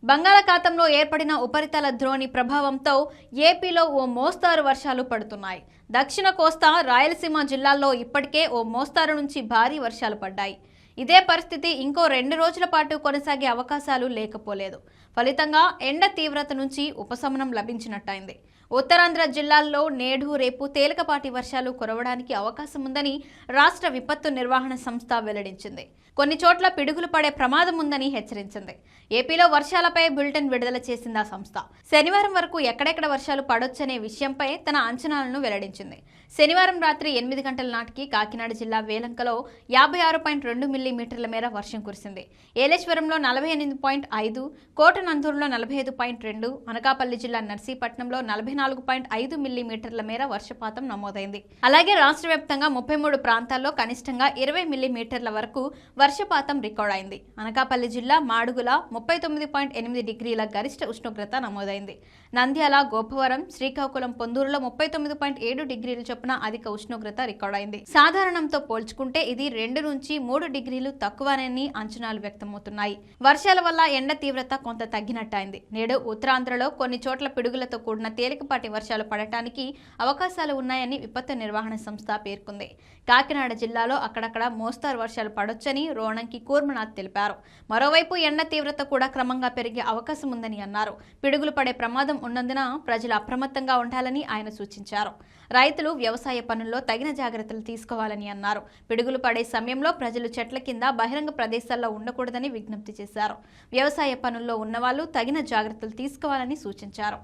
బంగాళాఖాతంలో ఏర్పడిన ఉపరితల ద్రోణి ప్రభావంతో ఏపీలో ఓ మోస్తారు వర్షాలు పడుతున్నాయి. దక్షిణ కోస్తా, రాయలసీమ జిల్లాల్లో ఇప్పటికే ఓ మోస్తారు నుంచి భారీ వర్షాలు పడ్డాయి. ఇదే పరిస్థితి ఇంకో 2 రోజుల పాటు కొనసాగే అవకాశాలు లేకపోలేదు. ఫలితంగా ఎండ తీవ్రత నుంచి ఉపశమనం లభించినట్టయింది. ఉత్తరాంధ్ర జిల్లాల్లో నేడు రేపు తేలికపాటి వర్షాలు కురవడానికి అవకాశం ఉందని రాష్ట్ర విపత్తు నిర్వహణ సంస్థ వెల్లడించింది. కొన్ని చోట్ల పిడుగులు పడే ప్రమాదం ఉందని హెచ్చరించింది. ఏపీలో వర్షాలపై బులెటిన్ విడుదల చేసింది ఆ సంస్థ. శనివారం వరకు ఎక్కడెక్కడ వర్షాలు పడొచ్చనే విషయంపై తన అంచనాలను వెల్లడించింది. శనివారం రాత్రి 8 గంటల నాటికి కాకినాడ జిల్లా వేలంకలో 56.2 మిల్లీమీటర్ల మేర వర్షం కురిసింది. ఏలేశ్వరంలో 48.5, కోటనందూరులో 45.2, అనకాపల్లి జిల్లా నర్సీపట్నంలో 44.5 మిల్లీమీటర్ల మేర వర్షపాతం నమోదైంది. అలాగే రాష్ట్ర వ్యాప్తంగా 33 ప్రాంతాల్లో కనిష్టంగా 20 మిల్లీమీటర్ల వరకు వర్షపాతం రికార్డైంది. అనకాపల్లి జిల్లా మాడుగుల 39.8 డిగ్రీల గరిష్ట ఉష్ణోగ్రత నమోదైంది. నంద్యాల, గోపవరం, శ్రీకాకుళం, పొందూరులో 39.7 డిగ్రీల చొప్పున అధిక ఉష్ణోగ్రత రికార్డైంది. సాధారణంతో పోల్చుకుంటే ఇది 2 నుంచి 3 డిగ్రీలు తక్కువనని అంచనాలు వ్యక్తమవుతున్నాయి. వర్షాల వల్ల ఎండ తీవ్రత కొంత తగ్గినట్టయింది. నేడు ఉత్తరాంధ్రలో కొన్ని చోట్ల పిడుగులతో కూడిన తేలికపాటి వర్షాలు పడటానికి అవకాశాలు ఉన్నాయని విపత్తు నిర్వహణ సంస్థ పేర్కొంది. కాకినాడ జిల్లాలో అక్కడక్కడ మోస్తారు వర్షాలు పడొచ్చని రోణంకి కూర్మనాథ్ తెలిపారు. మరోవైపు ఎండ తీవ్రత కూడా క్రమంగా పెరిగే అవకాశం ఉందని అన్నారు. పిడుగులు పడే ప్రమాదం ఉన్నందున ప్రజలు అప్రమత్తంగా ఉండాలని ఆయన సూచించారు. రైతులు వ్యవసాయ పనుల్లో తగిన జాగ్రత్తలు తీసుకోవాలని అన్నారు. పిడుగులు పడే సమయంలో ప్రజలు చెట్ల కింద, బహిరంగ ప్రదేశాల్లో ఉండకూడదని విజ్ఞప్తి చేశారు. వ్యవసాయ పనుల్లో ఉన్నవాళ్లు తగిన జాగ్రత్తలు తీసుకోవాలని సూచించారు.